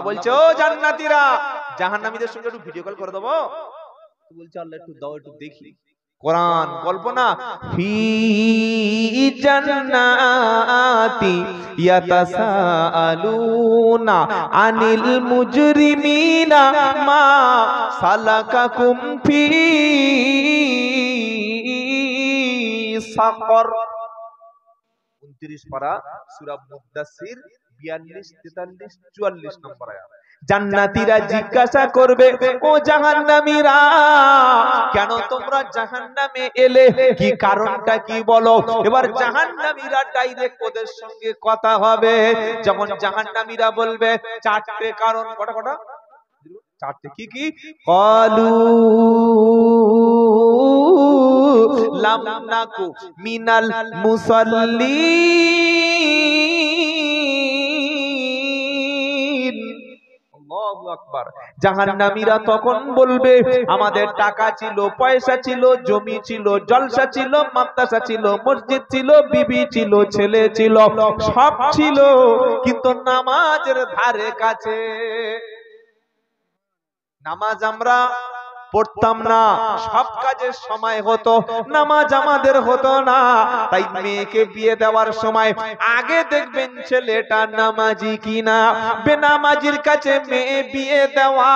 বলছে ও জান্নাতীরা, জাহান্নামীদের সঙ্গে একটু ভিডিও কল করে দেবো। বলছে আল্লাহ একটু দাও, একটু দেখি। কোরআন গল্প না, ফি জান্নাতি ইয়াতাসাআলুনা আনিল মুজরিমিনা মা সালাকাকুম ফি সাকর। 29 পারা সূরা মুদ্দাসসির 42, 43, 44 নম্বর আয়াত। জান্নাতীরা জিজ্ঞাসা করবে, ও জাহান্নামীরা, কেন তোমরা জাহান্নামে এলে, কি কারণটা কি বলো। এবার জাহান্নামীরা ডাইরেক্ট ওদের সঙ্গে কথা হবে। যখন জাহান্নামীরা বলবে চারটে কারণ, কটা কটা, চারটে, কি কি, ক্বালু লাম নাকু মিনাল মুসাল্লিন। আল্লাহু আকবার। জাহান্নামীরা তখন বলবে আমাদের টাকা ছিল, পয়সা ছিল, জমি ছিল, জলসা ছিল, মাদ্রাসা ছিল, মসজিদ ছিল, বিবি ছিল, ছেলে ছিল, সব ছিল, কিন্তু নামাজের ধারে কাছে নামাজ আমরা পড়তাম না, সব কাজের সময় হতো, নামাজ আমাদের হতো না। তাই মেয়েকে বিয়ে দেওয়ার সময় আগে দেখবেন ছেলেটা নামাজি কিনা। বেনামাজির কাছে মেয়ে বিয়ে দেওয়া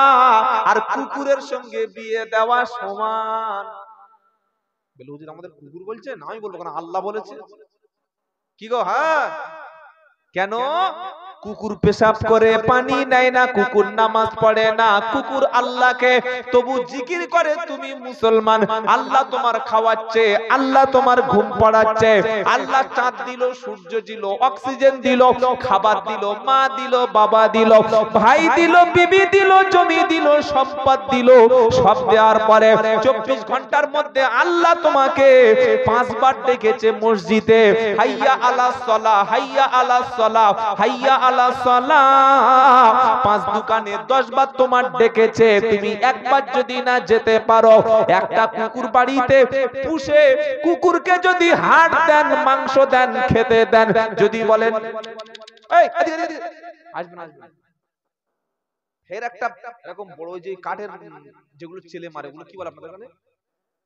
আর কুকুরের সঙ্গে বিয়ে দেওয়া সমান। বলে হুজুর আমাদের কুকুর বলছে না, আমি বলবো কেন, আল্লাহ বলেছে। কি গো, হ্যাঁ কেন? কুকুর পেশাব করে পানি নেয় না, কুকুর নামাজ পড়ে না, কুকুর আল্লাহকে তবু জিকির করে তুমি মুসলমান। আল্লাহ তোমার খাওয়াচ্ছে, আল্লাহ তোমার ঘুম পড়াচ্ছে, আল্লাহ চাঁদ দিল, সূর্য দিল, অক্সিজেন দিল, খাবার দিল, মা দিল, বাবা দিল, ভাই দিল, বিবি দিল, জমি দিল, সম্পদ দিল। সব দেওয়ার পরে 24 ঘন্টার মধ্যে আল্লাহ তোমাকে 5 বার ডেকেছে মসজিদে, হাইয়া আলাস সালাহ, হাইয়া আলাস সালাহ, হাইয়া আলাস সালাহ। 5 দোকানে 10 বার তোমার ডেকেছে, তুমি একবার যদি না যেতে পারো, একটা কুকুর বাড়িতে পুষে কুকুরকে যদি হাড় দেন, মাংস দেন, খেতে দেন, যদি বলেন এই আসবেন আসবেন, ফের একটা এরকম বড় যে কাঠের যেগুলো ছেলে মারে, ওগুলো কি বলে আপনাদের ওখানে?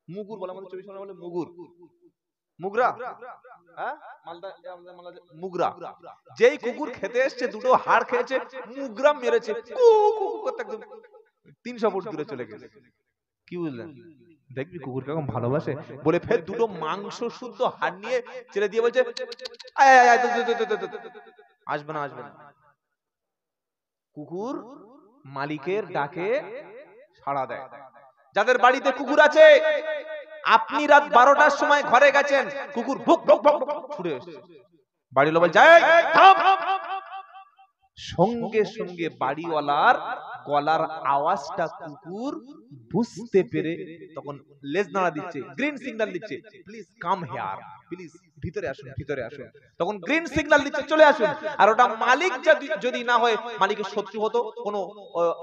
মুগুর বলে, আমাদের 24 ঘন্টা বলে মুগুর, মুগরা, হ্যাঁ মালদা মুগরা। যেই কুকুর খেতে এসছে, দুটো হাড় খেয়েছে, মুগরা মেরেছে, কু কু করতে একদম 300 ফুট দূরে চলে গেছে। কি বুঝলেন? দেখবি কুকুর কেমন ভালোবাসে বলে, ফের দুটো মাংস শুদ্ধ হাড় নিয়ে ছেড়ে দিয়ে বলছে আসবে না আসবে না। কুকুর মালিকের ডাকে সাড়া দেয়। যাদের বাড়িতে কুকুর আছে, আপনি রাত 12টার সময় ঘরে গেছেন, কুকুর ভুক ভুক ভুক ছুটে এসেছে, বাড়ির লোক বলছে সঙ্গে সঙ্গে বাড়িওয়ালার গলার আওয়াজটা কুকুর বুঝতে পেরে তখন লেজ নাড়া দিচ্ছে, গ্রিন সিগন্যাল দিচ্ছে, প্লিজ কাম হিয়ার, প্লিজ ভিতরে আসুন, ভিতরে আসুন। তখন গ্রিন সিগন্যাল দিচ্ছে, চলে আসুন। আর ওটা মালিক যদি না হয়, মালিকের শত্রু হতো, কোনো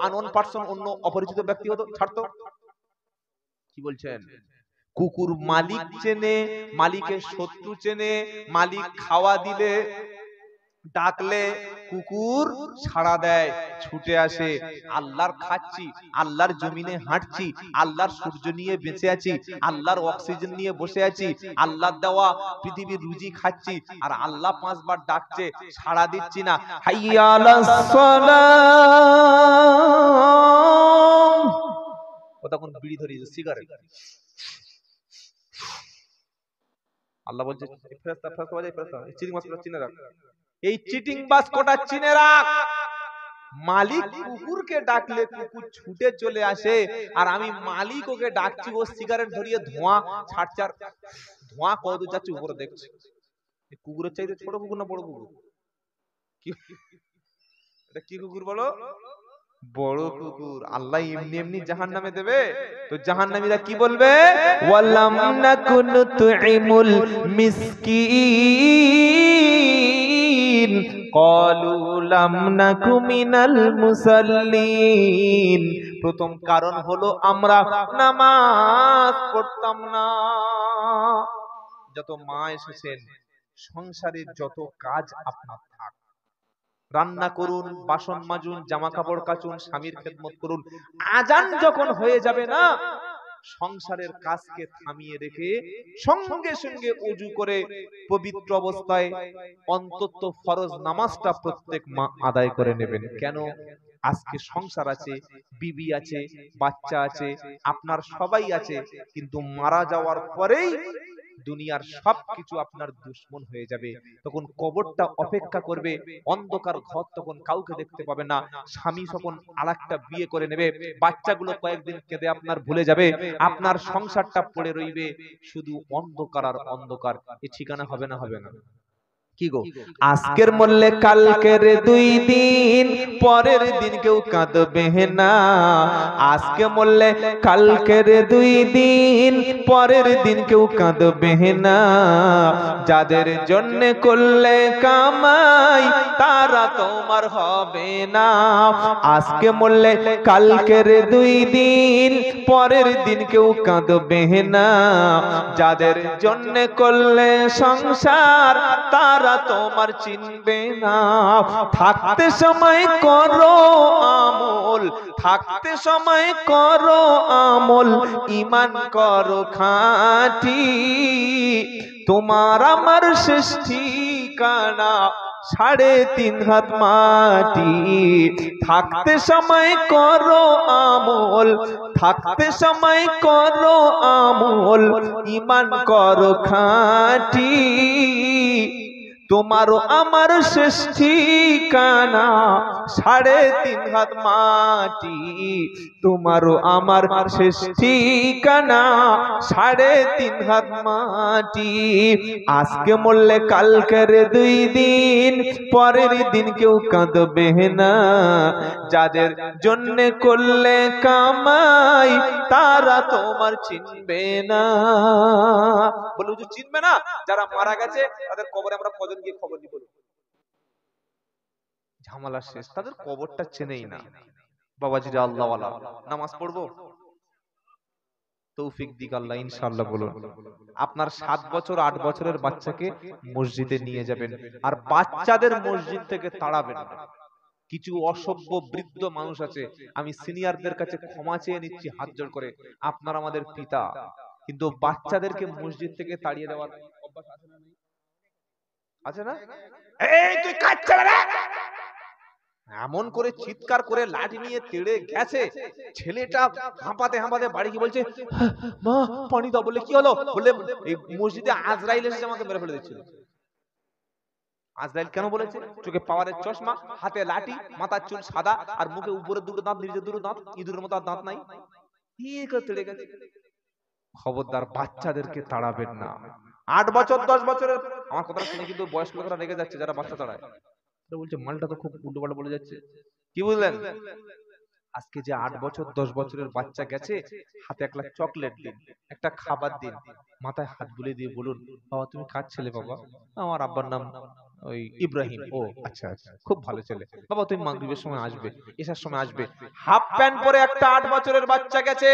আননোন পারসন, অন্য অপরিচিত ব্যক্তি হতো, ছাড়তো। কি বলছেন? কুকুর মালিক চেনে, মালিকের শত্রু চেনে, মালিক খাওয়া দিলে, ডাকলে কুকুর সাড়া দেয়, ছুটে আসে। আল্লাহর খাচ্ছি, আল্লাহর জমিনে হাঁটছি, আল্লাহর সূর্য নিয়ে বেঁচে আছি, আল্লাহর অক্সিজেন নিয়ে বসে আছি, আল্লাহর দেওয়া পৃথিবীর রুজি খাচ্ছি, আর আল্লাহ 5 বার ডাকছে, সাড়া দিচ্ছি না। হাইয়া আলাস সালাহ। ও তখন বিড়ি ধরিয়েছে, সিগারেট। আল্লাহ বলছে ফেরেশতা ফেরেশতা বাজে, ফেরেশতা চিটিং মাছ চিনে রাখ, এই চিটিং বাস কোটা চিনে রাখ। মালিক কুকুরকে ডাকলে কুকুর ছুটে চলে আসে, আর আমি মালিক ওকে ডাকছি, ও সিগারেট ধরিয়ে ধোঁয়া ছাড়ছে, আর ধোঁয়া কত দূর যাচ্ছে উপরে দেখছে। কুকুরের চাইতে ছোট কুকুর না বড় কুকুর? এটা কি কুকুর বলো? বড় কুকুর। আল্লাহ এমনি এমনি জাহান্নামে দেবে? তো জাহান্নামীরা কি বলবে? ওয়ালাম নাকুন তুইমুল মিসকিন ক্বালু লাম নাকু মিনাল মুসাল্লিন। প্রথম কারণ হলো আমরা নামাজ পড়তাম না। যত মা এসেছেন, সংসারের যত কাজ আপনার থাক, রান্না করুন, বাসন মাজুন, জামা কাপড় কাচুন, স্বামীর খেদমত করুন। আজান যখন হয়ে যাবে না, সংসারের কাজকে থামিয়ে রেখে সঙ্গে সঙ্গে ওযু করে পবিত্র অবস্থায় অন্তত ফরজ নামাজটা প্রত্যেক মা আদায় করে নেবেন। কেন? আজকে সংসার আছে, বিবি আছে, বাচ্চা আছে, আপনার সবাই আছে, কিন্তু মারা যাওয়ার পরেই দুনিয়ার সবকিছু আপনার দুশ্মন হয়ে যাবে। তখন কবরটা অপেক্ষা করবে, অন্ধকার ঘর, তখন কাউকে দেখতে পাবে না। স্বামী তখন আরেকটা বিয়ে করে নেবে, বাচ্চাগুলো কয়েকদিন কেঁদে আপনার ভুলে যাবে, আপনার সংসারটা পড়ে রইবে শুধু অন্ধকার আর অন্ধকার। এই ঠিকানা হবে না? হবে না? কি গো, আজকের মরলে কালকের 2 দিন, পরের দিন কেউ কাঁদবে না। আজকে মরলে কালকের 2 দিন, পরের দিন কেউ কাঁদবে না। যাদের জন্য করলে কামাই তারা তোমার হবে না। আজকে মরলে কালকের 2 দিন, পরের দিন কেউ কাঁদবে না। যাদের জন্য করলে সংসার তারা তোমার চিনবে না। থাকতে সময় করো আমল, থাকতে সময় করো আমল, ঈমান করো খাঁটি। তোমার আমার শেষ ঠিকানা 3.5 হাত মাটি। থাকতে সময় করো আমল, থাকতে সময় করো আমল, ঈমান করো খাঁটি। তোমারও আমার শেষ ঠিকানা 3.5 হাত মাটি। তোমারও আমার শেষ ঠিকানা 3.5 হাত মাটি। আজকে মরলে কালকের 2 দিন, পরের দিন কেউ কাঁদবে না। যাদের জন্য করলে কামাই তারা তোমার চিনবে না। বলে হুজুর চিনবে না? যারা মারা গেছে তাদের কবরে আমরা কজন গিয়ে খবর দিব? ঝামেলা শেষ, তাদের কবরটা চেনেই না। বাবাজিরা আল্লাহ ওয়ালা, নামাজ পড়বো? তৌফিক দিক আল্লাহ, ইনশাআল্লাহ বলুন। আপনার 7 বছর 8 বছরের বাচ্চাকে মসজিদে নিয়ে যাবেন, আর বাচ্চাদের মসজিদ থেকে তাড়াবেন না। কিছু অসভ্য বৃদ্ধ মানুষ আছে, আমি সিনিয়রদের কাছে ক্ষমা চেয়ে নিচ্ছি হাত জোড় করে, আপনারা আমাদের পিতা, কিন্তু বাচ্চাদেরকে মসজিদ থেকে তাড়িয়ে দেওয়ার অভ্যাস আছে না? আছে না? এই তুই কাজ চালা না, এমন করে চিৎকার করে লাঠি নিয়ে তেড়ে গেছে। ছেলেটা হাঁপাতে হাঁপাতে বাড়ি গিয়ে বলছে, মা পানি দাও। বলে কি হলো? বলে এই মসজিদে আজরাইল এসে আমাকে মেরে ফেলে দিচ্ছিল। আজরাইল কেন বলেছে? চোখে পাওয়ারের চশমা, হাতে লাঠি, মাথার চুল সাদা, আর মুখে উপরে 2টো দাঁত, নিচে 2টো দাঁত, ইঁদুরের মতো দাঁত নাই। ঠিক তেড়ে গেছে। খবরদার বাচ্চাদেরকে তাড়াবেন না। 8 বছর 10 বছরের, আমার কথা শুনে কিন্তু বয়স্ক লোকেরা রেগে যাচ্ছে যারা বাচ্চা তাড়ায়। বলছে মালটা তো খুব উল্টোপাল্টা বলে যাচ্ছে। কি বুঝলেন? আজকে যে 8 বছর 10 বছরের বাচ্চা গেছে, হাতে 1 লাখ চকলেট দিন, একটা খাবার দিন, মাথায় হাত বুলিয়ে দিয়ে বলুন, বাবা তুমি কার ছেলে? বাবা আমার আব্বার নাম ওই ইব্রাহিম। ও আচ্ছা আচ্ছা, খুব ভালো ছেলে। বাবা তুমি মাগরিবের সময় আসবে, এশার সময় আসবে। হাফ প্যান্ট পরে একটা 8 বছরের বাচ্চা গেছে,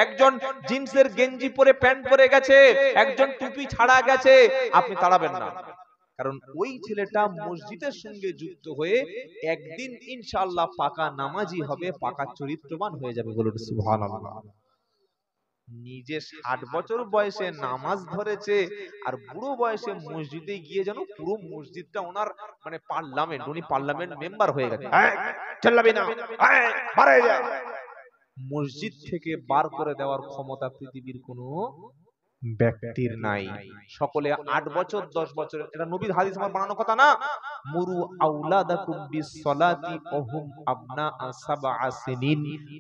একজন জিন্সের গেঞ্জি পরে প্যান্ট পরে গেছে, একজন টুপি ছাড়া গেছে, আপনি তাড়াবেন না। কারণ ওই ছেলেটা মসজিদের সঙ্গে যুক্ত হয়ে একদিন ইনশাআল্লাহ পাকা নামাজি হবে, পাকা চরিত্রবান হয়ে যাবে। বলুন সুবহানাল্লাহ। নিজে 60 বছর বয়সে নামাজ ধরেছে, আর বুড়ো বয়সে মসজিদে গিয়ে যেন পুরো মসজিদটা ওনার মানে পার্লামেন্ট, উনি পার্লামেন্ট মেম্বার হয়ে গেছে। চল্লাবি না, বাড়ে যা। মসজিদ থেকে বার করে দেওয়ার ক্ষমতা পৃথিবীর কোনো ব্যক্তির নাই। সকলে 8 বছর 10 বছর, এটা নবীর হাদিস, আমার বানানো কথা না। মুরু আওলাদাকুম বিসসালাতি ওহুম আবনা 7 সিনিন।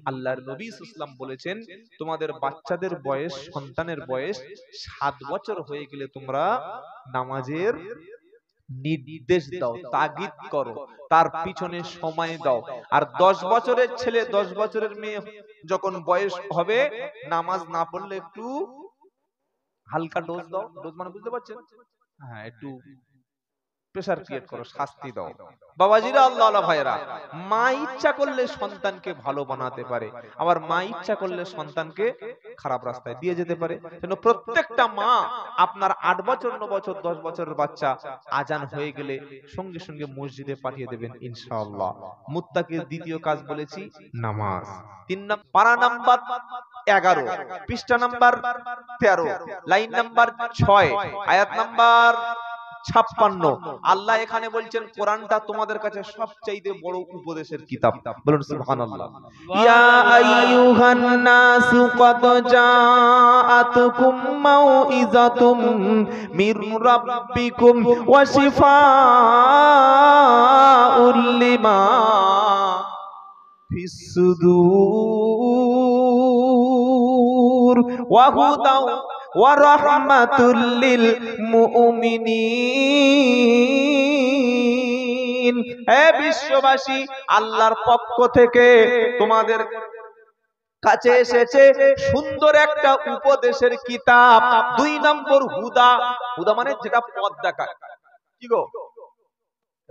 আল্লাহর নবী সাল্লাল্লাহু আলাইহি ওয়াসাল্লাম বলেছেন, তোমাদের বাচ্চাদের বয়স, সন্তানের বয়স 7 বছর হয়ে গেলে তোমরা নামাজের নির্দেশ দাও, তাগিদ করো, তার পিছনে সময় দাও। আর 10 বছরের ছেলে 10 বছরের মেয়ে যখন বয়স হবে, নামাজ না পড়লে একটু হালকা ডোজ দাও। ডোজ মানে বুঝতে পারছেন? হ্যাঁ, একটু প্রেসার ক্রিয়েট করো, শাস্তি দাও। বাবাজিরা আল্লাহ আল্লাহ ভাইরা, মা ইচ্ছা করলে সন্তানকে ভালো বানাতে পারে, আবার মা ইচ্ছা করলে সন্তানকে খারাপ রাস্তায় দিয়ে যেতে পারে। যেন প্রত্যেকটা মা আপনার 8 বছর 9 বছর 10 বছরের বাচ্চা আজান হয়ে গেলে সঙ্গে সঙ্গে মসজিদে পাঠিয়ে দেবেন ইনশাআল্লাহ। মুত্তাকির দ্বিতীয় কাজ বলেছি নামাজ। 3 নম্বর পারা নাম্বার 11, পৃষ্ঠা নাম্বার 13, লাইন নাম্বার 6, আয়াত নাম্বার 56। আল্লাহ এখানে বলছেন কোরআনটা তোমাদের কাছে সবচাইতে বড় উপদেশের কিতাব। বলুন সুবহানাল্লাহ। ইয়া আইয়ুহান নাসু ক্বাদ জাআতুকুম মাউইযাতুম মির রাব্বিকুম ওয়া শিফাউল লিমা ফিস সুদূর ওয়া হুদাও ওয়া রাহমাতুল লিল মুমিনিন। হে বিশ্ববাসী, আল্লাহর পক্ষ থেকে তোমাদের কাছে এসেছে সুন্দর একটা উপদেশের কিতাব। 2 নম্বর হুদা। হুদা মানে যেটা পথ দেখায়। কি গো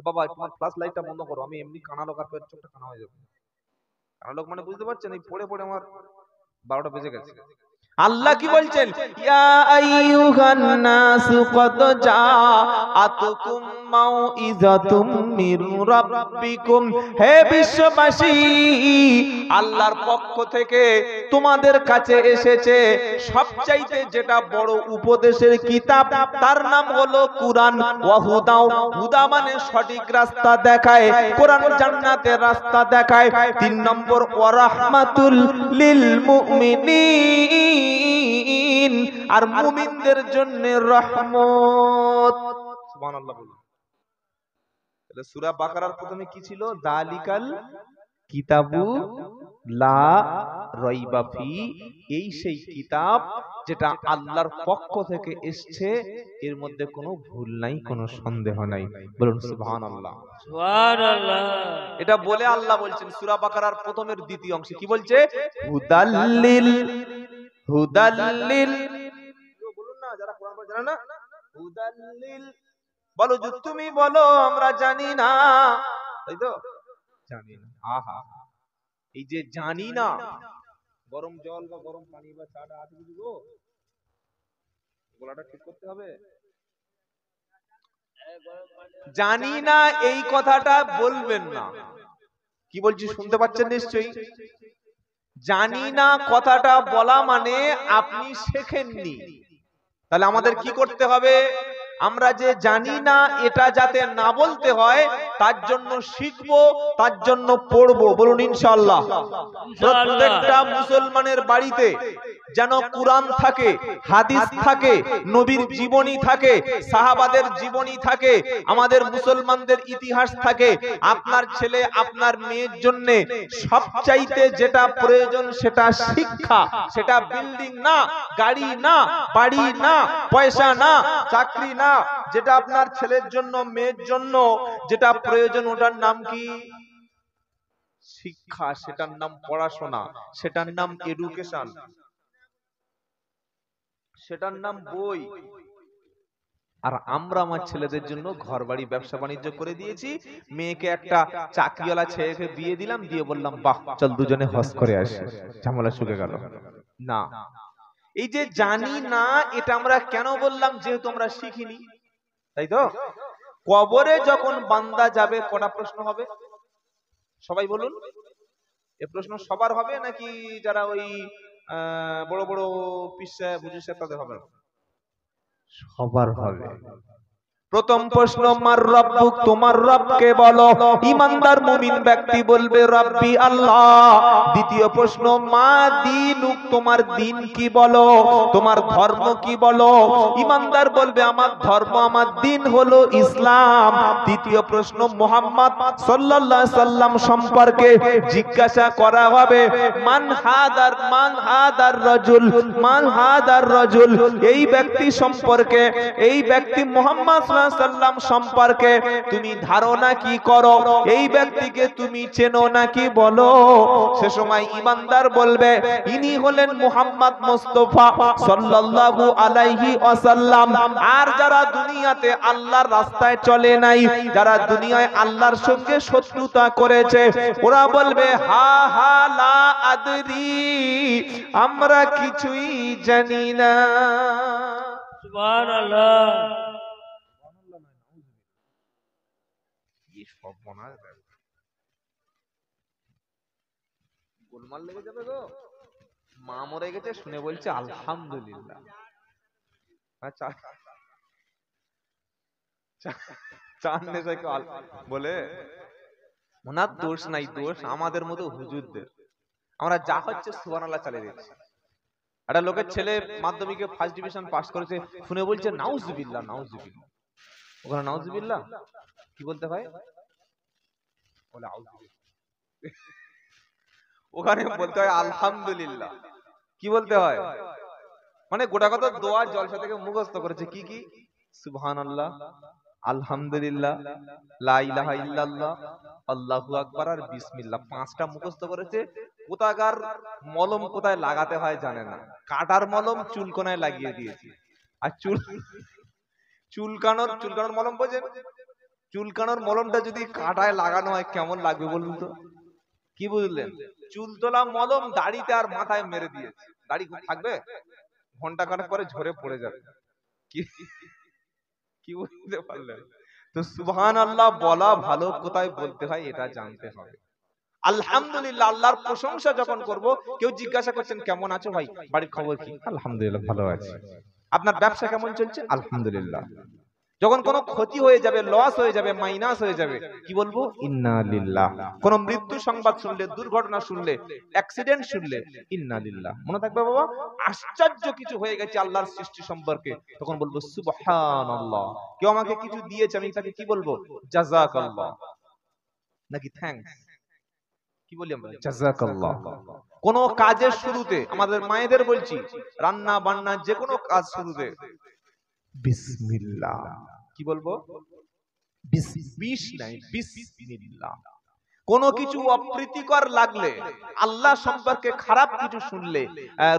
বাবা, তোমার ফ্ল্যাশ লাইটটা বন্ধ করো, আমি এমনি কানা লোক আর চোখটা কানা হয়ে যাবে। কানা লোক মানে বুঝতে পারছেন, এই পড়ে পড়ে আমার 12টা বেজে গেছে। আল্লাহ কি বলছেন? ইয়া আইয়ুহান নাসু ক্বাদ জাআতুকুম মাউইযাতুম মির রাব্বিকুম। হে বিশ্ববাসী, আল্লাহর পক্ষ থেকে তোমাদের কাছে এসেছে সবচাইতে যেটা বড় উপদেশের কিতাব, তার নাম হলো কুরআন। ওয়া হুদাও, হুদা মানে সঠিক রাস্তা দেখায়, কোরআন জান্নাতের রাস্তা দেখায়। 3 নম্বর ওয়া রাহমাতুল লিল মুমিনিন, আর মুমিনদের জন্য রহমত। সুবহানাল্লাহ বলুন। তাহলে সূরা বাকারার প্রথমে কি ছিল? যালিকাল কিতাবু লা রাইবা ফি। এই সেই কিতাব যেটা আল্লাহর পক্ষ থেকে এসেছে, এর মধ্যে কোনো ভুল নাই, কোনো সন্দেহ নাই। বলুন সুবহানাল্লাহ। সুবহানাল্লাহ। এটা বলে আল্লাহ বলছেন সূরা বাকারার প্রথমের দ্বিতীয় অংশে কি বলছে? হুদাল্লিল, হুদাল্লিল। বলুন না, যারা কোরআন পড়ে জানে না, হুদাল্লিল বলো, যে তুমি বলো আমরা জানি না, তাই তো? জানি না। আহা, এই যে জানি না, গরম জল বা গরম পানি বা চাটা আছে কিছু গো, গলাটা ঠিক করতে হবে। জানি না এই কথাটা বলবেন না। কি বলছি শুনতে পাচ্ছেন নিশ্চয়ই? জানি না কথাটা বলা মানে আপনি শেখেননি। তাহলে আমাদের কি করতে হবে? আমরা যে জানি না এটা যাতে না বলতে হয়, তার জন্য শিখবো, তার জন্য পড়বো। বলুন ইনশাআল্লাহ। প্রত্যেকটা মুসলমানের বাড়িতে যেন কুরআন থাকে, হাদিস থাকে, নবীর জীবনী থাকে, সাহাবাদের জীবনী থাকে, আমাদের মুসলমানদের ইতিহাস থাকে। আপনার ছেলে আপনার মেয়ের জন্য সবচাইতে যেটা প্রয়োজন সেটা শিক্ষা। সেটা বিল্ডিং না, গাড়ি না, বাড়ি না, পয়সা না, চাকরি না। যেটা আপনার ছেলের জন্য মেয়ের জন্য যেটা প্রয়োজন, ওটার নাম কি? শিক্ষা। সেটার নাম পড়াশোনা, সেটার নাম এডুকেশন, সেটার নাম বই। আর আমরা আমার ছেলেদের জন্য ঘর বাড়ি ব্যবসা বাণিজ্য করে দিয়েছি। মেয়েকে একটা চাকরিওয়ালা ছেলেকে বিয়ে দিলাম, দিয়ে বললাম বাহ চল দুজনে হজ করে আসি, ঝামেলা শুকে গেল। না, এই যে জানি না এটা আমরা কেন বললাম? যেহেতু আমরা শিখিনি, তাই তো? কবরে যখন বান্দা যাবে কটা প্রশ্ন হবে? সবাই বলুন। এ প্রশ্ন সবার হবে নাকি যারা ওই বড় বড় পিসা বুঝিসা তাদের হবে? সবার হবে। প্রথম প্রশ্ন মার রব্বুক, তোমার রবকে বলো। ঈমানদার মুমিন ব্যক্তি বলবে রব্বি আল্লাহ। দ্বিতীয় প্রশ্ন মা দীনুক, তোমার দিন কি বলো, তোমার ধর্ম কি বলো। ঈমানদার বলবে আমার ধর্ম, আমার দিন হলো ইসলাম। তৃতীয় প্রশ্ন মুহাম্মদ সাল্লাল্লাহু আলাইহি সাল্লাম সম্পর্কে জিজ্ঞাসা করা হবে মান হাদার, মান হাদার রাজুল, মান হাদার রাজুল। এই ব্যক্তি সম্পর্কে, এই ব্যক্তি মুহাম্মদ সাল্লাল্লাহু আলাইহি সাল্লাম সম্পর্কে তুমি ধারণা কি করো, এই ব্যক্তিকে তুমি চেনো নাকি বলো। সে সময় ঈমানদার বলবে ইনি হলেন মুহাম্মদ মুস্তাফা সাল্লাল্লাহু আলাইহি ওয়াসাল্লাম। আর যারা দুনিয়াতে আল্লাহর রাস্তায় চলে নাই, যারা দুনিয়ায় আল্লাহর সঙ্গে শত্রুতা করেছে, ওরা বলবে হা হা লা আদরি, আমরা কিছুই জানি না। সুবহানাল্লাহ। কি সর্বনাশ, গোলমাল লেগে যাবে গো। মা মরে গেছে শুনে বলছে আলহামদুলিল্লাহ। আচ্ছা চান নেশাকে বলে ওনার দোষ নাই, দোষ আমাদের মতো হুজুরদের। আমরা যা হচ্ছে সুবহানাল্লাহ চালিয়ে দিচ্ছি। একটা লোকের ছেলে মাধ্যমিকে ফার্স্ট ডিভিশন পাস করেছে শুনে বলছে নাউজুবিল্লাহ নাউজুবিল্লাহ। ওখানে নাউজুবিল্লাহ কি বলতে হয়, বলে ওখানে বলতে হয় আলহামদুলিল্লাহ। কি বলতে হয়, মানে গোটা কথা দোয়া জলসা থেকে মুখস্থ করেছে। কি কি? সুবহানাল্লাহ, আলহামদুলিল্লাহ, লা ইলাহা ইল্লাল্লাহ, আল্লাহু আকবার আর বিসমিল্লাহ। পাঁচটা মুখস্থ করেছে। কোথাকার মলম কোথায় লাগাতে হয় জানে না। কাটার মলম চুলকোনায় লাগিয়ে দিয়েছে। আর চুলকানোর মলম বোঝেন? চুলকানোর মলমটা যদি কাটায় লাগানো হয় কেমন লাগবে বলুন তো? কি বুঝলেন? চুল তোলা মলম দাড়িতে আর মাথায় মেরে দিয়েছে। দাড়ি থাকবে, ঘন্টা খানেক পরে ঝরে পড়ে যাবে। কি বুঝতে পারলেন? তো সুবহানাল্লাহ বলা ভালো, কোথায় বলতে হয় এটা জানতে হবে। আলহামদুলিল্লাহ, আল্লাহর প্রশংসা যখন করব, কেউ জিজ্ঞাসা করছেন কেমন আছো ভাই, বাড়ির খবর কি? আলহামদুলিল্লাহ ভালো আছি। আপনার ব্যবসা কেমন চলছে? আলহামদুলিল্লাহ। যখন কোনো ক্ষতি হয়ে যাবে, লস হয়ে যাবে, মাইনাস হয়ে যাবে, কি বলবো? ইন্না লিল্লাহ। কোন মৃত্যু সংবাদ শুনলে, দুর্ঘটনা শুনলে, অ্যাক্সিডেন্ট শুনলে ইন্না লিল্লাহ। মনে থাকবে বাবা, আশ্চর্য কিছু হয়ে গেছে আল্লাহর সৃষ্টি সম্পর্কে, তখন বলবো সুবহানাল্লাহ। কেউ আমাকে কিছু দিয়েছে, আমি তাকে কি বলবো? জাযাকাল্লাহ, নাকি থ্যাঙ্কস। কি বলি আমরা? জাযাকাল্লাহ। কোন কাজের শুরুতে, আমাদের মায়েদের বলছি, রান্না বান্না যে কোনো কাজ শুরুতে বিসমিল্লাহ। কি বলবো? বিস নাই, বিসমিল্লাহ। কোন কিছু অপ্রীতিকর লাগলে, আল্লাহ সম্পর্কে খারাপ কিছু শুনলে,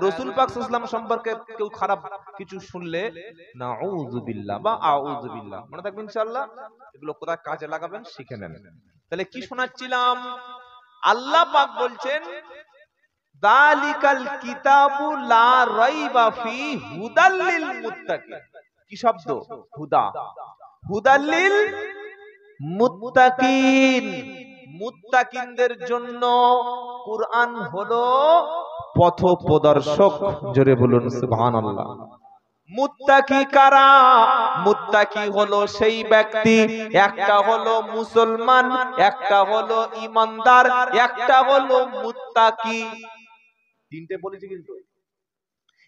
রাসূল পাক সাল্লাল্লাহু আলাইহি ওয়াসাল্লাম সম্পর্কে কেউ খারাপ কিছু শুনলে নাউযুবিল্লাহ বা আউযুবিল্লাহ। মনে থাকবে ইনশাআল্লাহ। এগুলো কোথায় কাজে লাগাবেন শিখে নেন। তাহলে কি শোনাচ্ছিলাম? আল্লাহ পাক বলছেন যালিকাল কিতাবু লা রাইবা ফি হুদাল লিল মুত্তাকিন। কি শব্দ? হুদা। হুদাল লিল মুত্তাকিন। মুত্তাকিনদের জন্য কুরআন হলো পথ প্রদর্শক। জোরে বলুন সুবহানাল্লাহ। মুত্তাকি কারা? মুত্তাকি হলো সেই ব্যক্তি, একটা হলো মুসলমান, একটা হলো ঈমানদার, একটা হলো মুত্তাকি। তিনটে বলেছি কিন্তু।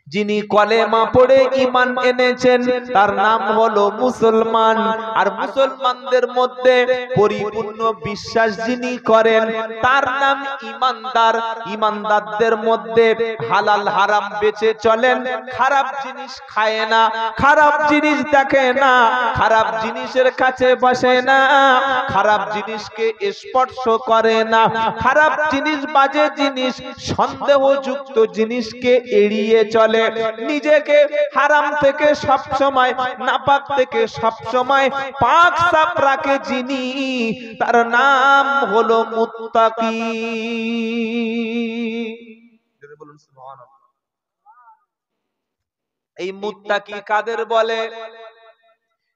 যিনি কলেমা পড়ে ঈমান এনেছেন তার নাম হলো মুসলমান। আর মুসলমানদের মধ্যে পরিপূর্ণ বিশ্বাস যিনি করেন তার নাম ঈমানদার। ঈমানদারদের মধ্যে হালাল হারাম বেঁচে চলেন, খারাপ জিনিস খায় না, খারাপ জিনিস দেখে না, খারাপ জিনিসের কাছে বসে না, খারাপ জিনিসকে স্পর্শ করে না, খারাপ জিনিস, বাজে জিনিস, সন্দেহযুক্ত জিনিসকে এড়িয়ে চলে। নিজেকে হারাম থেকে সব সময়, নাপাক থেকে সব সময় পাক সাফ রাখে যিনি, তার নাম হলো মুত্তাকি। বলুন সুবহানাল্লাহ। এই মুত্তাকি কাদের বলে?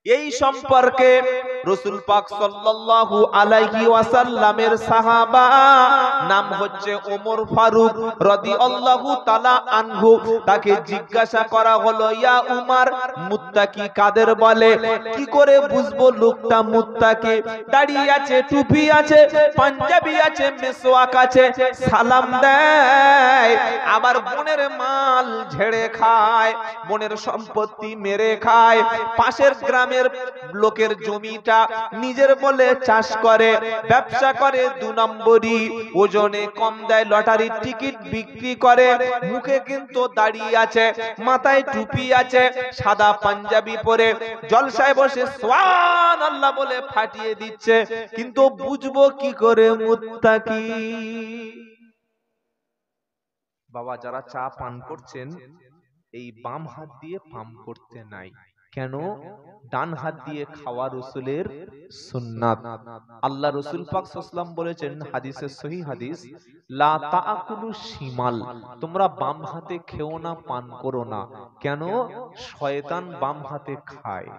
এই সম্পর্কে রাসূল পাক সাল্লাল্লাহু আলাইহি ওয়াসাল্লামের সাহাবা নাম হচ্ছে ওমর ফারুক রাদিয়াল্লাহু তাআলা আনহু। তাকে জিজ্ঞাসা করা হলো, ইয়া উমর, মুত্তাকি কাদের বলে? কি করে বুঝবো লোকটা মুত্তাকি? দাড়ি আছে, টুপি আছে, পাঞ্জাবি আছে, মেসওয়াক আছে, সালাম দেয়, আবার বোনের মাল ঝেড়ে খায়, বোনের সম্পত্তি মেরে খায়, পাশের গ্রামে গ্রামের লোকের জমিটা নিজের বলে চাষ করে, ব্যবসা করে, 2 নম্বরই ওজনে কম দেয়, লটারির টিকিট বিক্রি করে, মুখে কিন্তু দাড়ি আছে, মাথায় টুপি আছে, সাদা পাঞ্জাবি পরে জলসায় বসে সুবহানাল্লাহ বলে ফাটিয়ে দিচ্ছে, কিন্তু বুঝবো কি করে মুত্তাকি? বাবা যারা চা পান করছেন এই বাম হাত দিয়ে পান করতে নাই, কেন? ডান হাত দিয়ে খাওয়া রাসূলের সুন্নাত। আল্লাহ রাসূল পাক সাল্লাল্লাহু আলাইহি ওয়াসাল্লাম বলেছেন, হাদিসে সহিহ হাদিস, লা তাআকুলু শিমাল, তোমরা বাম হাতে খেও না, পান করো না। কেন? শয়তান বাম হাতে খায়,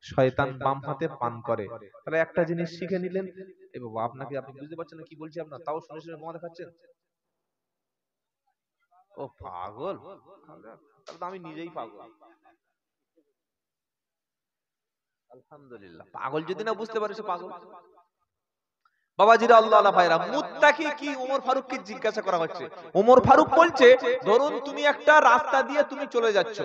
শয়তান বাম হাতে পান করে। তাহলে একটা জিনিস শিখে নিলেন। এ বাবা আপনাকে, আপনি বুঝতে পারছেন না কি বলছি আপনার? তাও শুনে শুনে বোমা দেখাচ্ছেন। ও পাগল, তাহলে তো আমি নিজেই পাগল। আলহামদুলিল্লাহ, পাগল যদি না বুঝতে পারে সে পাগল। বাবাজিরা, আল্লাহ আল্লাহ ভাইরা, মুত্তাকি কি ওমর ফারুককে জিজ্ঞাসা করা হচ্ছে। ওমর ফারুক বলছে, ধরুন তুমি একটা রাস্তা দিয়ে তুমি চলে যাচ্ছ,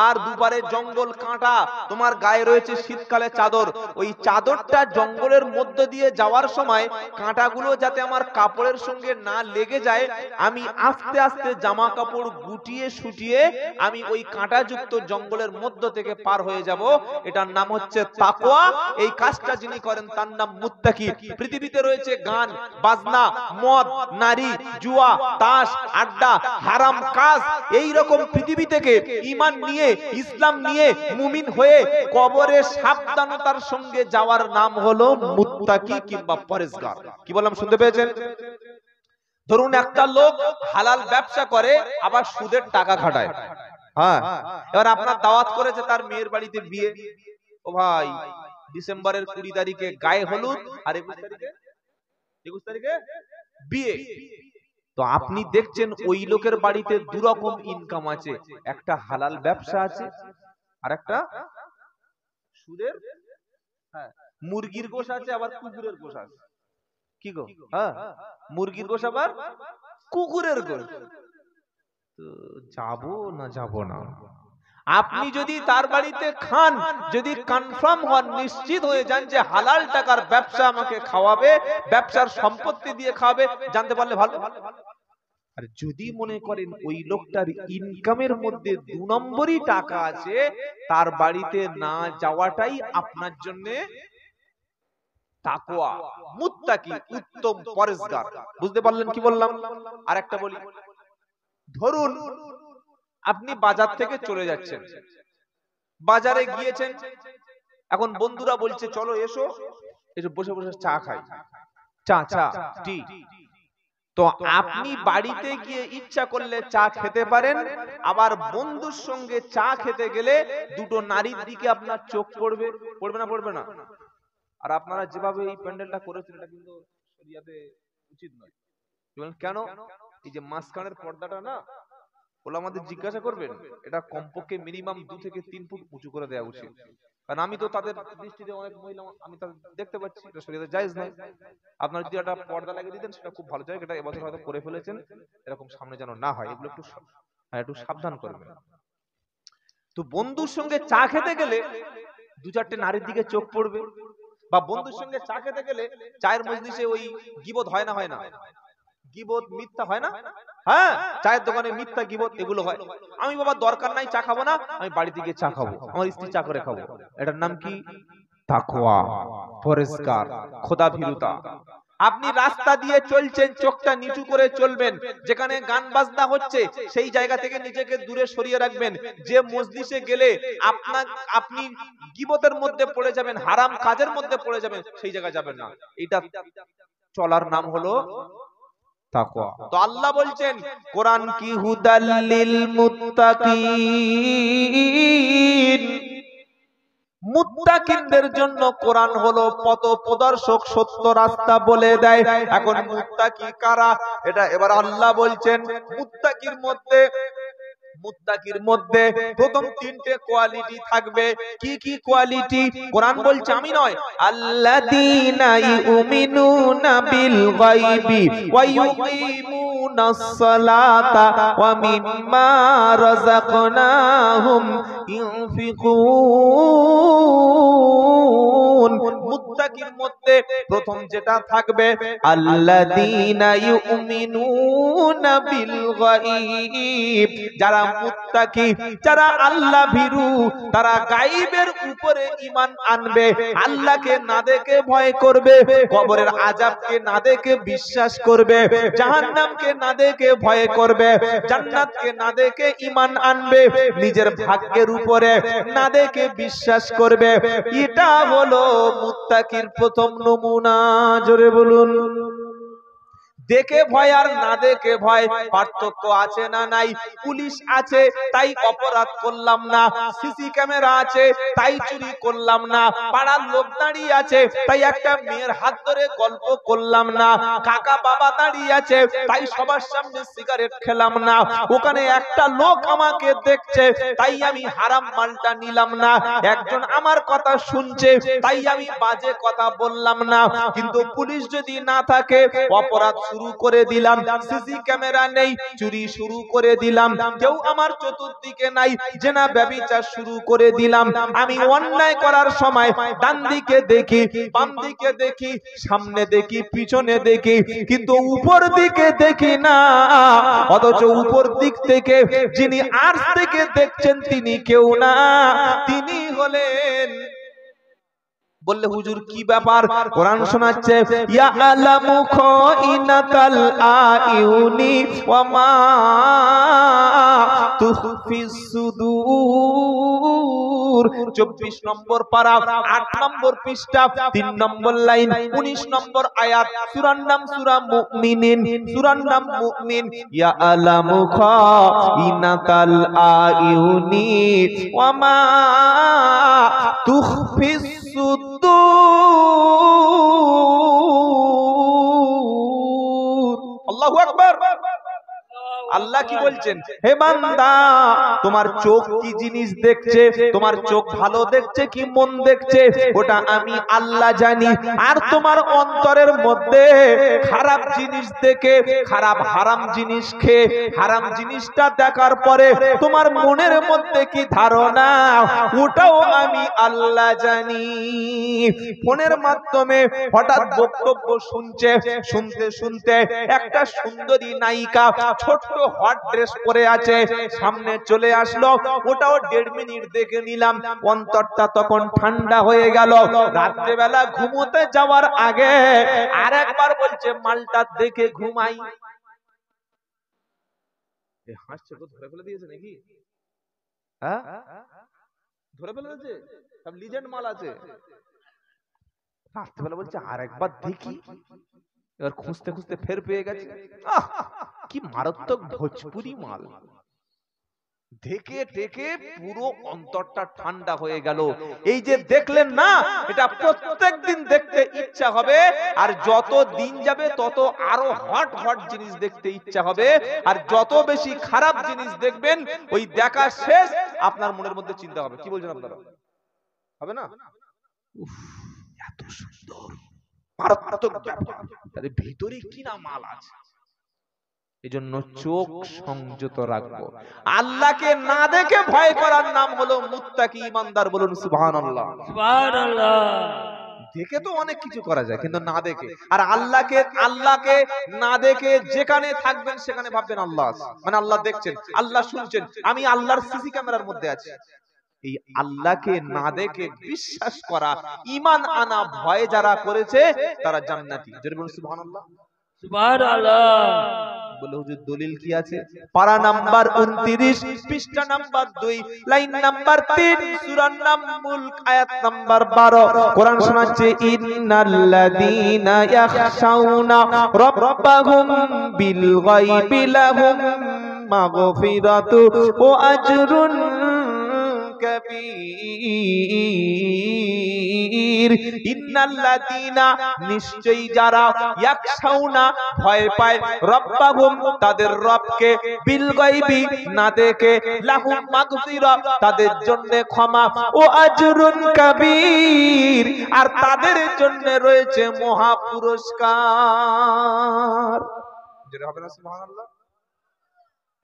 আর দুপারে জঙ্গল, কাঁটা, তোমার গায়ে রয়েছে শীতকালে চাদর, ওই চাদরটা জঙ্গলের মধ্য দিয়ে যাওয়ার সময় কাঁটাগুলো যাতে আমার কাপড়ের সঙ্গে না লেগে যায়, আমি আস্তে আস্তে জামা কাপড় গুটিয়ে শুটিয়ে আমি ওই কাঁটাযুক্ত জঙ্গলের মধ্য থেকে পার হয়ে যাব। এটার নাম হচ্ছে তাকওয়া। এই কাজটা যিনি করেন তার নাম মুত্তাকি। পৃথিবীতে রয়েছে গান, বাজনা, মদ, নারী, জুয়া, তাস, আড্ডা, হারাম কাজ, এই রকম পৃথিবী থেকে ঈমান নিয়ে, ইসলাম নিয়ে মুমিন হয়ে কবরে সাবধানতার সঙ্গে যাওয়ার নাম হলো মুত্তাকি কিংবা পরেজগার। কি বললাম শুনতে পেয়েছেন? ধরুন একটা লোক হালাল ব্যবসা করে আবার সুদের টাকা খাটায়, হ্যাঁ, এবার আপনার দাওয়াত করেছে তার মেয়ের বাড়িতে বিয়ে। ও ভাই, ডিসেম্বরের 20 তারিখে গায়ে হলুদ আর 21 তারিখে বিয়ে। তো আপনি দেখছেন ওই লোকের বাড়িতে 2 রকম ইনকাম আছে, একটা হালাল ব্যবসা আছে আর একটা সুদের, হ্যাঁ, মুরগির গোশ আছে আবার কুকুরের গোশ আছে। কি গো? হ্যাঁ, মুরগির গোশ আবার কুকুরের গোশ। তো যাবো না যাবো না? আপনি যদি তার বাড়িতে খান, যদি কনফার্ম হন, নিশ্চিত হয়ে যান যে হালাল টাকার ব্যবসা আমাকে খাওয়াবে, ব্যবসার সম্পত্তি দিয়ে খাওয়াবে, জানতে পারলে ভালো। আর যদি মনে করেন ওই লোকটার ইনকামের মধ্যে 2 নম্বরই টাকা আছে, তার বাড়িতে না যাওয়াটাই আপনার জন্য তাকওয়া, মুত্তাকি, উত্তম পরেজগার। বুঝতে পারলেন কি বললাম? আরেকটা বলি, ধরুন আপনি বাজার থেকে চলে যাচ্ছেন, বাজারে গিয়েছেন, এখন বন্ধুরা বলছে চলো এসো, এসে বসে বসে চা খাই, চা চা টি। তো আপনি বাড়িতে গিয়ে ইচ্ছা করলে চা খেতে পারেন, আবার বন্ধুর সঙ্গে চা খেতে গেলে 2টো নারীর দিকে আপনার চোখ পড়বে, পড়বে না? পড়বে না? আর আপনারা যেভাবে এই প্যান্ডেলটা করেছেন এটা কিন্তু শরিয়াতে উচিত নয়। কেন? এই যে মাঝখানের পর্দাটা না, ওলা আমাদের জিজ্ঞাসা করবেন, এটা কমপক্ষে মিনিমাম 2 থেকে 3 ফুট উঁচু করে দেওয়া উচিত। কারণ আমি তো তাদের দৃষ্টিতে অনেক মহিলা আমি তাদের দেখতে পাচ্ছি, এটা শরীয়তে জায়েজ নয়। আপনারা যদি একটা পর্দা লাগিয়ে দিতেন সেটা খুব ভালো জায়গা, এটা এবছর হয়তো করে ফেলেছেন, এরকম সামনে যেন না হয়, এগুলো একটু সাবধান করবেন। তো বন্ধুর সঙ্গে চা খেতে গেলে 2-4টে নারীর দিকে চোখ পড়বে, বা বন্ধুর সঙ্গে চা খেতে গেলে চায়ের মজলিসে ওই গীবত হয় না? হয় না? গীবত, মিথ্যা হয় না? হ্যাঁ, চায়ের দোকানে মিথ্যা, গীবত, এগুলো হয়। আমি বাবা দরকার নাই চা খাবো না, আমি বাড়িতে গিয়ে চা খাবো, আমার স্ত্রী চা করে খাবো। এটার নাম কি? তাকওয়া, পরেজগার, খোদাভীরুতা। আপনি রাস্তা দিয়ে চলছেন, চোখটা নিচু করে চলবেন, যেখানে গান বাজনা হচ্ছে সেই জায়গা থেকে নিজেকে দূরে সরিয়ে রাখবেন। যে মজলিসে গেলে আপনি গীবতের মধ্যে পড়ে যাবেন, হারাম কাজের মধ্যে পড়ে যাবেন, সেই জায়গায় যাবেন না। এটা চলার নাম হলো তাকওয়া। তো আল্লাহ বলছেন, কোরআন কি হুদাল লিল মুত্তাকিন, মুত্তাকিনদের জন্য কোরআন হলো পথ প্রদর্শক, সত্য রাস্তা বলে দেয়। এখন মুত্তাকি কারা? এটা এবার আল্লাহ বলছেন, মুত্তাকির মধ্যে মুত্তাকির মধ্যে প্রথম তিনটে কোয়ালিটি থাকবে। কি কি কোয়ালিটি? কোরআন বলছে, আমি নয়। আল্লাযীনা ইউমিনুনা বিল গায়বি ওয়া ইউকিমুনাস সালাতা ওয়া মিম্মা রাযাকনাহুম ইউনফিকুন। মুত্তাকির মধ্যে প্রথম যেটা থাকবে, আল্লাযীনা ইউমিনুনা বিল গায়ব। যারা মুত্তাকি, যারা আল্লাহ ভীরু, তারা গায়বের উপরে ঈমান আনবে। আল্লাহকে না দেখে ভয় করবে, কবরের আযাবকে না দেখে বিশ্বাস করবে, জাহান্নামকে না দেখে ভয় করবে, জান্নাতকে না দেখে ঈমান আনবে, নিজের ভাগ্যের উপরে না দেখে বিশ্বাস করবে। এটা হলো মুত্তাকির প্রথম নমুনা। জোরে বলুন। দেখে ভয় আর না দেখে ভয় পার্থক্য আছে না নাই? পুলিশ আছে তাই অপরাধ করলাম না, সিসি ক্যামেরা আছে তাই চুরি করলাম না, পাড়ার লোক দাঁড়িয়ে আছে তাই একটা মেয়ের হাত ধরে গল্প করলাম না, কাকা বাবা দাঁড়িয়ে আছে তাই সবার সামনে সিগারেট খেলাম না, ওখানে একটা লোক আমাকে দেখছে তাই আমি হারাম মালটা নিলাম না, একজন আমার কথা শুনছে তাই আমি বাজে কথা বললাম না। কিন্তু পুলিশ যদি না থাকে, অপরাধ শুরু করে দিলাম, সিসি ক্যামেরা নেই, চুরি শুরু করে দিলাম, কেউ আমার চতুর্দিকে নাই, জেনা ব্যভিচার শুরু করে দিলাম। আমি অন্যায় করার সময় ডান দিকে দেখি, বাম দিকে দেখি, সামনে দেখি, পিছনে দেখি, কিন্তু উপর দিকে দেখি না। অথচ উপর দিক থেকে যিনি আরশ থেকে দেখছেন তিনি কেউ না, তিনি হলেন। বললে হুজুর কি ব্যাপার? কোরআন শোনাচ্ছে, ইয়ালামু খাইনাতাল আয়ুনি ওয়া মা তুখফিস সুদূর। 24 নম্বর পারা, 8 নম্বর পৃষ্ঠা, 3 নম্বর লাইন, 19 নম্বর আয়াত। সূরার নাম সূরা মুমিনিন, সূরার নাম মুমিন। ইয়ালামু খাইনাতাল আয়ুনি ওয়া মা তুখফিস আল্লাহু আকবার। আল্লাহ কি বলছেন? হে বান্দা, তোমার চোখ কি জিনিস দেখছে, তোমার চোখ ভালো দেখছে কি মন দেখছে, ওটা আমি আল্লাহ জানি। আর তোমার অন্তরের মধ্যে খারাপ জিনিস দেখে, খারাপ হারাম জিনিস খেয়ে, হারাম জিনিসটা দেখার পরে তোমার মনের মধ্যে কি ধারণা, ওটাও আমি আল্লাহ জানি। ফোনের মাধ্যমে হঠাৎ বক্তব্য শুনছে, শুনতে শুনতে একটা সুন্দরী নায়িকা ছোট্ট হট ড্রেস পরে আছে, সামনে চলে আসলো, ওটাও 1.5 মিনিট দেখে নিলাম, অন্তরটা তখন ঠান্ডা হয়ে গেল। রাত্রে বেলা ঘুমোতে যাওয়ার আগে আরেকবার বলছে মালটা দেখে ঘুমাই। হাসছে তো, ধরে ফেলে দিয়েছে নাকি? হ্যাঁ, ধরে ফেলে দিয়েছে, সব লিজেন্ড মাল আছে। রাত্রে বেলা বলছে আরেকবার দেখি, এবার খুঁজতে খুঁজতে ফের পেয়ে গেছে। কি মারাত্মক ভোজপুরি মাল! দেখে টেকে পুরো অন্তরটা ঠান্ডা হয়ে গেল। এই যে দেখলেন না, এটা প্রত্যেকদিন দেখতে ইচ্ছা হবে, আর যত দিন যাবে তত আরো হট হট জিনিস দেখতে ইচ্ছা হবে। আর যত বেশি খারাপ জিনিস দেখবেন, ওই দেখা শেষ আপনার মনের মধ্যে চিন্তা হবে। কি বলছেন আপনারা? হবে না? উফ, এত সুন্দর মারাত্মক ব্যাপার, তাদের ভিতরে কি না মাল আছে। এজন্য চোখ সংযত রাখবো। আল্লাহকে না দেখে ভয় করার নাম হলো মুত্তাকি ঈমানদার। বলুন সুবহানাল্লাহ। সুবহানাল্লাহ। দেখে তো অনেক কিছু করা যায়, কিন্তু না দেখে। আর আল্লাহকে না দেখে যেখানে থাকবেন সেখানে ভাববেন আল্লাহ আছে, মানে আল্লাহ দেখছেন, আল্লাহ শুনছেন, আমি আল্লাহর সিসি ক্যামেরার মধ্যে আছি। এই আল্লাহকে না দেখে বিশ্বাস করা, ঈমান আনা, ভয় যারা করেছে তারা জান্নাতি। জোরে বলুন সুবহানাল্লাহ। সুবহানাল্লাহ। বলে হুজুর দলিল কি আছে? পারা নাম্বার 29, পৃষ্ঠা নাম্বার 2, লাইন নাম্বার 3, সূরার নাম মুলক, আয়াত নাম্বার 12। কোরআন শোনাচ্ছে, ইন্নাল্লাযীনা ইয়াখশাউনা রাব্বাহুম বিল গায়বি লাহুম মাগফিরাতু ওয়া আজরুন কাবীর। ইন্নাল্লাযীনা নিশ্চয়ই যারা ইয়াখশাউনা ভয় পায় রব্বাহুম তাদের রবকে বিল গায়বি না দেখে লাহুম মাগফিরা তাদের জন্য ক্ষমা ও আজরুন কাবীর আর তাদের জন্য রয়েছে মহা পুরস্কার। যেটা হবে না সুবহানাল্লাহ।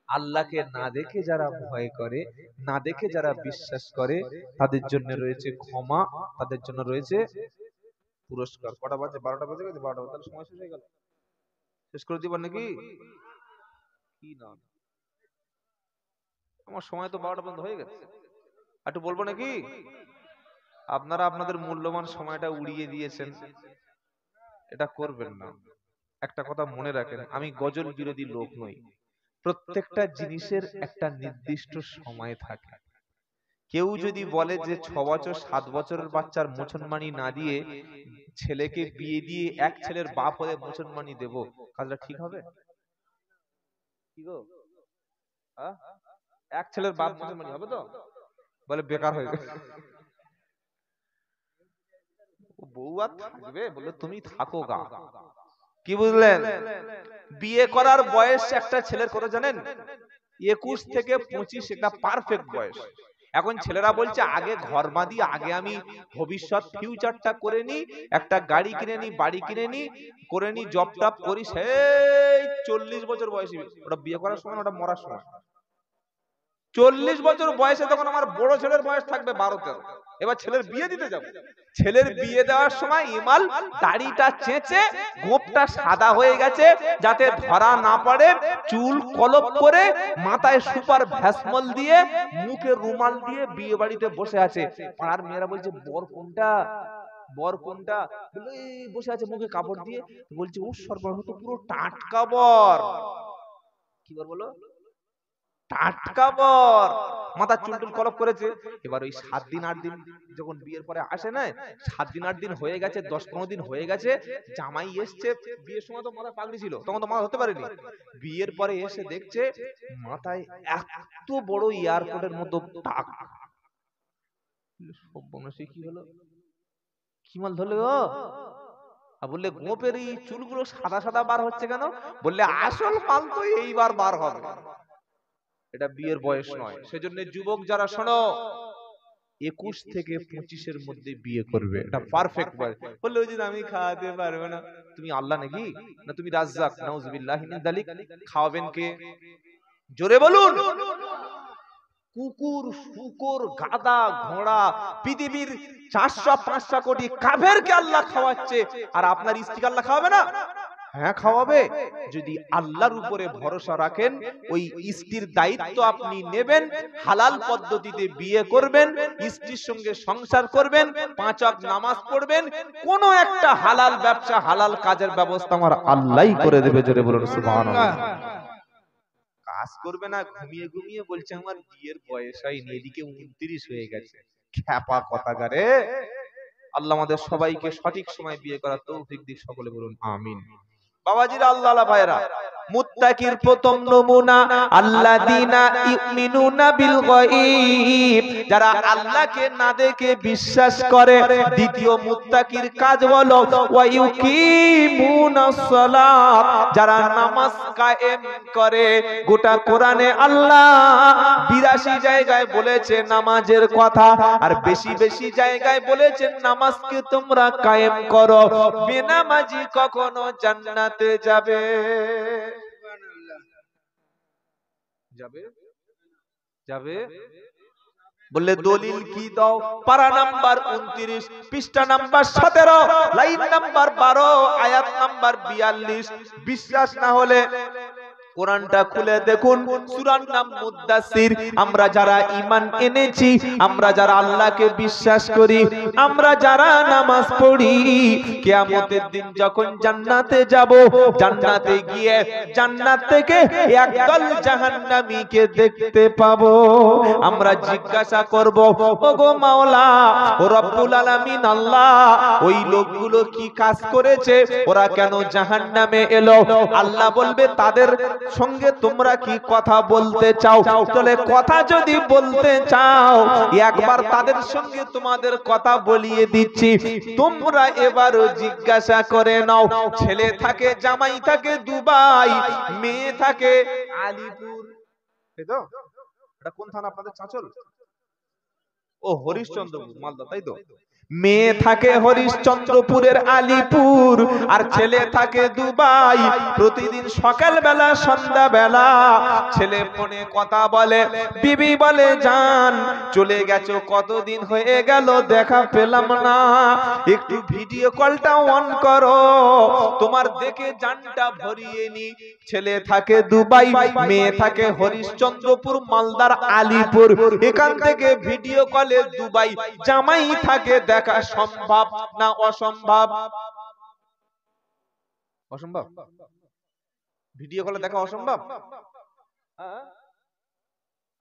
আল্লাহকে না দেখে যারা ভয় করে, না দেখে যারা বিশ্বাস করে, তাদের জন্য রয়েছে ক্ষমা, তাদের জন্য রয়েছে পুরস্কার। কটা বাজে? 12টা বাজে গেছে। 12টা, তাহলে সময় শেষ হয়ে গেল। শেষ করে দিবেন নাকি? কি না, আমার সময় তো 12টা পর্যন্ত হয়ে গেছে। একটু বলবো নাকি? আপনারা আপনাদের মূল্যবান সময়টা উড়িয়ে দিয়েছেন, এটা করবেন না। একটা কথা মনে রাখেন, আমি গজল বিরোধী লোক নই। প্রত্যেকটা জিনিসের একটা নির্দিষ্ট সময় থাকে। কেউ যদি বলে যে 6 বছর 7 বছরের বাচ্চার মুসলমানি না দিয়ে ছেলেকে বিয়ে দিয়ে এক ছেলের বাপ হয়ে মুসলমানি দেব, কাজটা ঠিক হবে? কি গো, এক ছেলের বাপ মুসলমানি হবে তো? বলে বেকার হয়ে গেছে। বউ আর থাকবে? বলে তুমি থাকো গা। কি বুঝলেন? বিয়ে করার বয়স একটা ছেলের কত জানেন? 21 থেকে 25, এটা পারফেক্ট বয়স। এখন ছেলেরা বলছে আগে ঘর বাঁধি, আগে আমি ভবিষ্যৎ ফিউচারটা করে নি, একটা গাড়ি কিনে নি, বাড়ি কিনে নি, করে নি, জব টপ করি, সেই 40 বছর বয়সে। ওটা বিয়ে করার সময়, ওটা মরার সময়। 40 বছর বয়সে তখন আমার বড় ছেলের বয়স থাকবে 12-13। এবার ছেলের বিয়ে দিতে যাব। ছেলের বিয়ে দেওয়ার সময় ইমাল দাড়িটা চেঁচে গোঁপটা সাদা হয়ে গেছে যাতে ধরা না পড়ে, চুল কলপ করে, মাথায় সুপার ভ্যাসমল দিয়ে, মুখে রুমাল দিয়ে বিয়ে বাড়িতে বসে আছে। পাড়ার মেয়েরা বলছে বর কোনটা, বর কোনটা? বসে আছে মুখে কাপড় দিয়ে। বলছে ও সর্বনাশ, তো পুরো টাটকা বর। কি বর বলো? টাটকা বর, মাথা চুল টুল কলপ করেছে। এবার ওই 7 দিন 8 দিন যখন বিয়ের পরে আসে না, 7 দিন 8 দিন হয়ে গেছে, 10-15 দিন হয়ে গেছে, জামাই এসছে। বিয়ের সময় তো মাথা পাগড়ি ছিল, তখন তো মাথা হতে পারেনি। বিয়ের পরে এসে দেখছে মাথায় এত বড় এয়ারপোর্টের মতো টাক। সর্বনাশী, কি হলো? কি মাল ধরলে গো? বললে গোপের এই চুলগুলো সাদা সাদা বার হচ্ছে কেন? বললে আসল মাল তো এইবার বার হবে। এটা বিয়ের বয়স নয়। সেজন্য যুবক যারা শোনো, 21 থেকে 25-এর মধ্যে বিয়ে করবে, এটা পারফেক্ট বয়স। বললে ওই যে আমি খাওয়াতে পারবো না। তুমি আল্লাহ নাকি? না তুমি রাজ্জাক? নাউজুবিল্লাহি মিন যালিক। খাওয়াবেন কে? জোরে বলুন। কুকুর, শুকর, গাধা, ঘোড়া, পৃথিবীর 400-500 কোটি কাফেরকে আল্লাহ খাওয়াচ্ছে, আর আপনার স্ত্রীকে আল্লাহ খাওয়াবে না? হ্যাঁ খাওয়াবে। যদি আল্লাহর উপরে ভরসা রাখেন, ওই স্ত্রীর দায়িত্ব আপনি নেবেন, হালাল পদ্ধতিতে বিয়ে করবেন, স্ত্রীর সঙ্গে সংসার করবেন, 5 ওয়াক্ত নামাজ পড়বেন, কোন একটা হালাল ব্যবসা, হালাল কাজের ব্যবস্থা আমার আল্লাহই করে দেবে। জোরে বলুন সুবহানাল্লাহ। কাজ করবে না, ঘুমিয়ে ঘুমিয়ে বলছে আমার বিয়ের বয়স হয়নি, এদিকে 29 হয়ে গেছে। খ্যাপা কথাগারে। আল্লাহ আমাদের সবাইকে সঠিক সময় বিয়ে করার তৌফিক দিক। সকলে বলুন আমিন। বাবাজিরা, আল্লাহ ভাইরা, মুত্তাকির প্রথম নমুনা আল্লাযীনা ইউমিনুনা বিল গায়ব, যারা আল্লাহকে না দেখে বিশ্বাস করে। দ্বিতীয় মুত্তাকির কাজ হলো ওয়া ইউকিমুনাস সালাত, যারা নামাজ কায়েম করে। গোটা কোরআনে আল্লাহ 82 জায়গায় বলেছে নামাজের কথা, আর বেশি বেশি জায়গায় বলেছেন নামাজকে তোমরা কায়েম করো। বেনামাজি কখনো জান্নাতে যাবে যাবে যাবে? বললে দলিল কি দাও? পারা নাম্বার 29, পৃষ্ঠা নাম্বার 17, লাইন নাম্বার 12, আয়াত নাম্বার 42। বিশ্বাস না হলে কোরআনটা খুলে দেখুন, সূরার নাম মুদ্দাসির। আমরা যারা ঈমান এনেছি, আমরা যারা আল্লাহকে বিশ্বাস করি, আমরা যারা নামাজ পড়ি, কিয়ামতের দিন যখন জান্নাতে যাব, জান্নাতে গিয়ে জান্নাত থেকে একদল জাহান্নামীকে দেখতে পাবো। আমরা জিজ্ঞাসা করব, ওগো মাওলা, ও রব্বুল আলামিন আল্লাহ, ওই লোকগুলো কি কাজ করেছে? ওরা কেন জাহান্নামে এলো? আল্লাহ বলবে তাদের সঙ্গে তোমরা কি কথা বলতে চাও? চলে কথা যদি বলতে চাও একবার তাদের সঙ্গে তোমাদের কথা বলিয়ে দিচ্ছি। তোমরা এবারও জিজ্ঞাসা করে নাও, ছেলে থাকে জামাই থাকে দুবাই, মেয়ে থাকে আলিপুর। এই তো এটা কোন থানা আপনাদের? চাঁচল? ও হরিশ্চন্দ্রপুর, মালদা, তাই তো? মেয়ে থাকে হরিশ্চন্দ্রপুরের আলিপুর আর ছেলে থাকে দুবাই। প্রতিদিন সকাল বেলা সন্ধ্যা বেলা ছেলে ফোনে কথা বলে, বিবি বলে জান চলে গেছো, কতদিন হয়ে গেল দেখা পেলাম না, একটু ভিডিও কলটা অন করো, তোমার দেখে জানটা ভরিয়ে নি। ছেলে থাকে দুবাই, মেয়ে থাকে হরিশ্চন্দ্রপুর মালদার আলিপুর। এখান থেকে ভিডিও কলে দুবাই জামাই থাকে, দেখা সম্ভব না অসম্ভব? অসম্ভব। ভিডিও কলে দেখা অসম্ভব।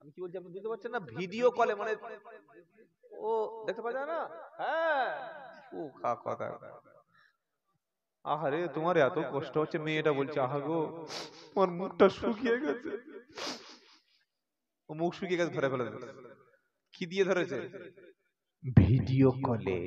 আমি কি বলছি আপনি বুঝতে পারছেন না? ভিডিও কলে মানে ও দেখতে পাওয়া যায় না। হ্যাঁ, ও কথা। আহারে তোমার এত কষ্ট হচ্ছে, মেয়েটা বলছে আহা গো আমার মুখটা শুকিয়ে গেছে। ও মুখ শুকিয়ে গেছে, ধরে ফেলে। কি দিয়ে ধরেছে? ভিডিও কলে।